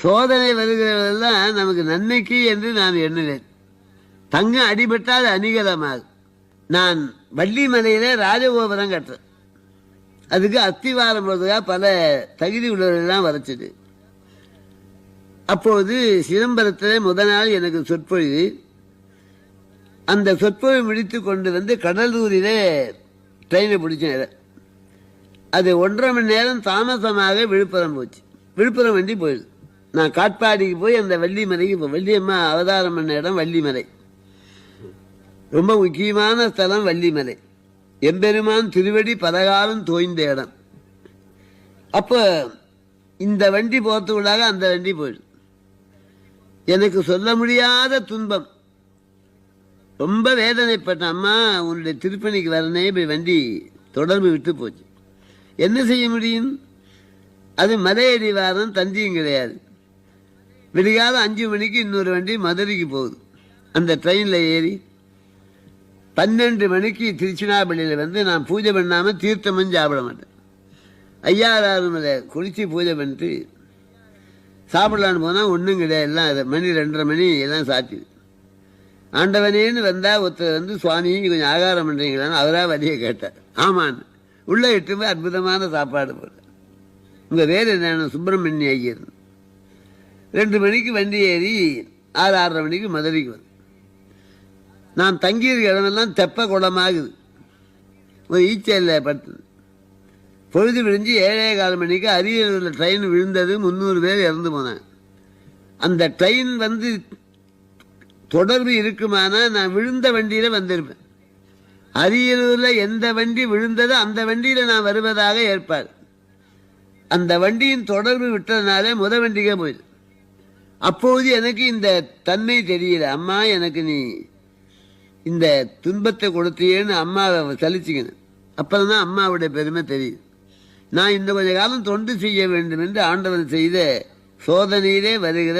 சோதனை வருகிறதெல்லாம் நமக்கு நன்மைக்கு என்று நான் எண்ணுவேன். தங்கம் அடிபட்டால் அணிகலமாகும். நான் வள்ளிமலையில ராஜகோபுரம் கட்டுறேன். அதுக்கு அஸ்திவாரம் போதுக்காக பல தகுதி உள்ளவர்கள்லாம் வரைச்சிது. அப்போது சிதம்பரத்தில் முதல் நாள் எனக்கு சொற்பொழிவு. அந்த சொற்பொழிவு முடித்து கொண்டு வந்து கடலூரிலே ட்ரெயினை பிடிச்சேன். அது 1.5 மணி நேரம் தாமசமாக விழுப்புரம் போச்சு. விழுப்புரம் வண்டி போயிடுது. நான் காட்பாடிக்கு போய் அந்த வள்ளிமலைக்கு வள்ளியம்மா அவதாரம் பண்ண இடம் வள்ளிமலை. ரொம்ப முக்கியமான ஸ்தலம் வள்ளிமலை. எம்பெருமான் திருவடி பலகாலம் தோய்ந்த இடம். அப்போ இந்த வண்டி போகிறதுக்குள்ளாக அந்த வண்டி போயிடுது. எனக்கு சொல்ல முடியாத துன்பம். ரொம்ப வேதனைப்பட்ட அம்மா உன்னுடைய திருப்பணிக்கு வரனே இப்படி வண்டி தொடர்பு விட்டு போச்சு. என்ன செய்ய முடியும்? அது மலையடி வாரம், தந்தியும் கிடையாது. விடிகால 5 மணிக்கு இன்னொரு வண்டி மதுரைக்கு போகுது. அந்த ட்ரெயினில் ஏறி 12 மணிக்கு திருச்சினாப்பள்ளியில் வந்து நான் பூஜை பண்ணாமல் தீர்த்தமும் சாப்பிட மாட்டேன். ஐயாறாவது குளித்து பூஜை பண்ணிட்டு சாப்பிடலான்னு போனால் ஒன்றும் கிடையாது. எல்லாம் மணி 2:30 மணி எல்லாம் சாத்திது. ஆண்டவனேன்னு வந்தால் ஒருத்தர் வந்து சுவாமி கொஞ்சம் ஆகாரம் பண்ணுறீங்களான்னு அவராக வழியை கேட்டார். ஆமான்னு உள்ளே இட்டு போய் அற்புதமான சாப்பாடு போட்டார். உங்கள் வேறு என்ன? சுப்பிரமணிய ஐயர். 2 மணிக்கு வண்டி ஏறி 6:30 மணிக்கு மதுரைக்கு வந்து நான் தங்கியிருக்க இடமெல்லாம் தெப்ப குளமாகுது. ஒரு ஈச்சையில் படுத்து பொழுது விழிஞ்சு 7:15 மணிக்கு அரியலூரில் ட்ரெயின் விழுந்தது. 300 பேர் இறந்து போனாங்க. அந்த ட்ரெயின் வந்து தொடர்பு இருக்குமானா நான் விழுந்த வண்டியில் வந்திருப்பேன். அரியலூரில் எந்த வண்டி விழுந்ததோ அந்த வண்டியில் நான் வருவதாக ஏற்பாடு. அந்த வண்டியின் தொடர்பு விட்டதுனால வண்டிக்கே போயிடுது. அப்போது எனக்கு இந்த தன்மை தெரியல. அம்மா எனக்கு நீ இந்த துன்பத்தை கொடுத்தியேன்னு அம்மாவை சலிச்சுக்கணும். அப்புறம் தான் அம்மாவுடைய பெருமை தெரியுது. நான் இந்த கொஞ்ச காலம் தொண்டு செய்ய வேண்டும் என்று ஆண்டவன் செய்த சோதனையிலே வருகிற